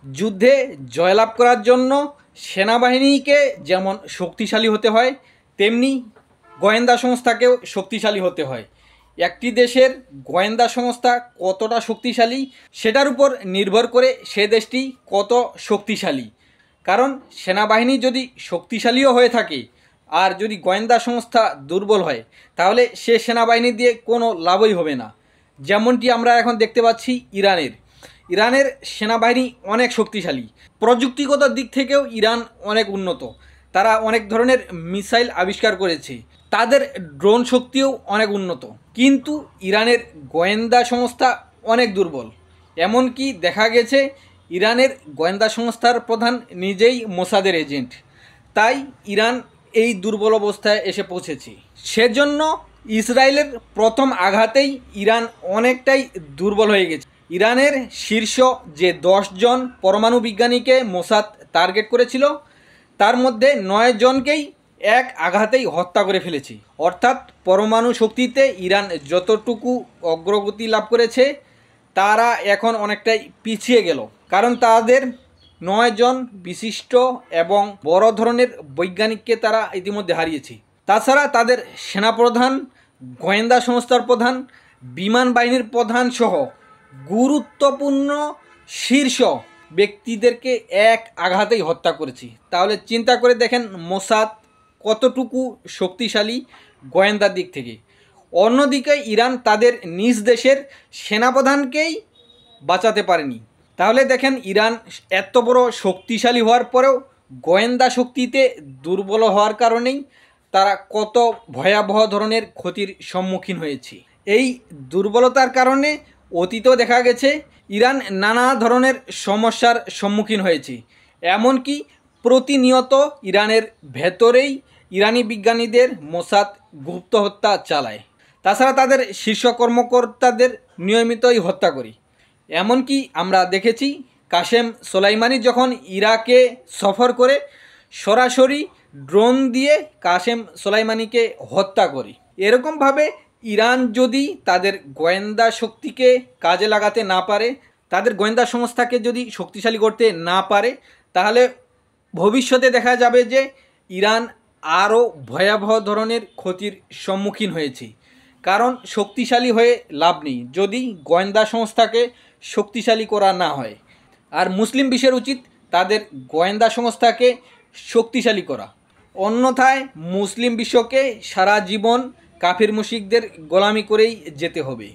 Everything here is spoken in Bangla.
যুদ্ধে জয়লাভ করার জন্য সেনাবাহিনীকে যেমন শক্তিশালী হতে হয়, তেমনি গোয়েন্দা সংস্থাকেও শক্তিশালী হতে হয়। একটি দেশের গোয়েন্দা সংস্থা কতটা শক্তিশালী সেটার উপর নির্ভর করে সে দেশটি কত শক্তিশালী। কারণ সেনাবাহিনী যদি শক্তিশালীও হয়ে থাকে আর যদি গোয়েন্দা সংস্থা দুর্বল হয়, তাহলে সে সেনাবাহিনী দিয়ে কোনো লাভই হবে না। যেমনটি আমরা এখন দেখতে পাচ্ছি ইরানের সেনাবাহিনী অনেক শক্তিশালী। প্রযুক্তিগত দিক থেকেও ইরান অনেক উন্নত। তারা অনেক ধরনের মিসাইল আবিষ্কার করেছে, তাদের ড্রোন শক্তিও অনেক উন্নত। কিন্তু ইরানের গোয়েন্দা সংস্থা অনেক দুর্বল। এমনকি দেখা গেছে ইরানের গোয়েন্দা সংস্থার প্রধান নিজেই মোসাদের এজেন্ট। তাই ইরান এই দুর্বল অবস্থায় এসে পৌঁছেছে। সেজন্য ইসরায়েলের প্রথম আঘাতেই ইরান অনেকটাই দুর্বল হয়ে গেছে। ইরানের শীর্ষ যে 10 জন পরমাণু বিজ্ঞানীকে মোসাদ টার্গেট করেছিল, তার মধ্যে 9 জনকেই এক আঘাতেই হত্যা করে ফেলেছে। অর্থাৎ পরমাণু শক্তিতে ইরান যতটুকু অগ্রগতি লাভ করেছে, তারা এখন অনেকটাই পিছিয়ে গেল। কারণ তাদের 9 জন বিশিষ্ট এবং বড় ধরনের বৈজ্ঞানিককে তারা ইতিমধ্যে হারিয়েছে। তাছাড়া তাদের সেনাপ্রধান, গোয়েন্দা সংস্থার প্রধান, বিমান বাহিনীর প্রধান সহ গুরুত্বপূর্ণ শীর্ষ ব্যক্তিদেরকে এক আঘাতেই হত্যা করেছি। তাহলে চিন্তা করে দেখেন মোসাদ কতটুকু শক্তিশালী গোয়েন্দার দিক থেকে। অন্যদিকে ইরান তাদের নিজ দেশের সেনাপ্রধানকেই বাঁচাতে পারেনি। তাহলে দেখেন ইরান এত বড় শক্তিশালী হওয়ার পরেও গোয়েন্দা শক্তিতে দুর্বল হওয়ার কারণেই তারা কত ভয়াবহ ধরনের ক্ষতির সম্মুখীন হয়েছে। এই দুর্বলতার কারণে অতীতেও দেখা গেছে ইরান নানা ধরনের সমস্যার সম্মুখীন হয়েছে। এমনকি প্রতিনিয়ত ইরানের ভেতরেই ইরানি বিজ্ঞানীদের মোসাদ গুপ্ত হত্যা চালায়। তাছাড়া তাদের শীর্ষ কর্মকর্তাদের নিয়মিতই হত্যা করে। এমনকি আমরা দেখেছি কাশেম সোলাইমানি যখন ইরাকে সফর করে সরাসরি ড্রোন দিয়ে কাশেম সোলাইমানিকে হত্যা করে। এরকমভাবে ইরান যদি তাদের গোয়েন্দা শক্তিকে কাজে লাগাতে না পারে, তাদের গোয়েন্দা সংস্থাকে যদি শক্তিশালী করতে না পারে, তাহলে ভবিষ্যতে দেখা যাবে যে ইরান আরও ভয়াবহ ধরনের ক্ষতির সম্মুখীন হয়েছে। কারণ শক্তিশালী হয়ে লাভ নেই যদি গোয়েন্দা সংস্থাকে শক্তিশালী করা না হয়। আর মুসলিম বিশ্বের উচিত তাদের গোয়েন্দা সংস্থাকে শক্তিশালী করা। অন্যথায় মুসলিম বিশ্বকে সারা জীবন কাফির মুশরিকদের গোলামি করেই যেতে হবে।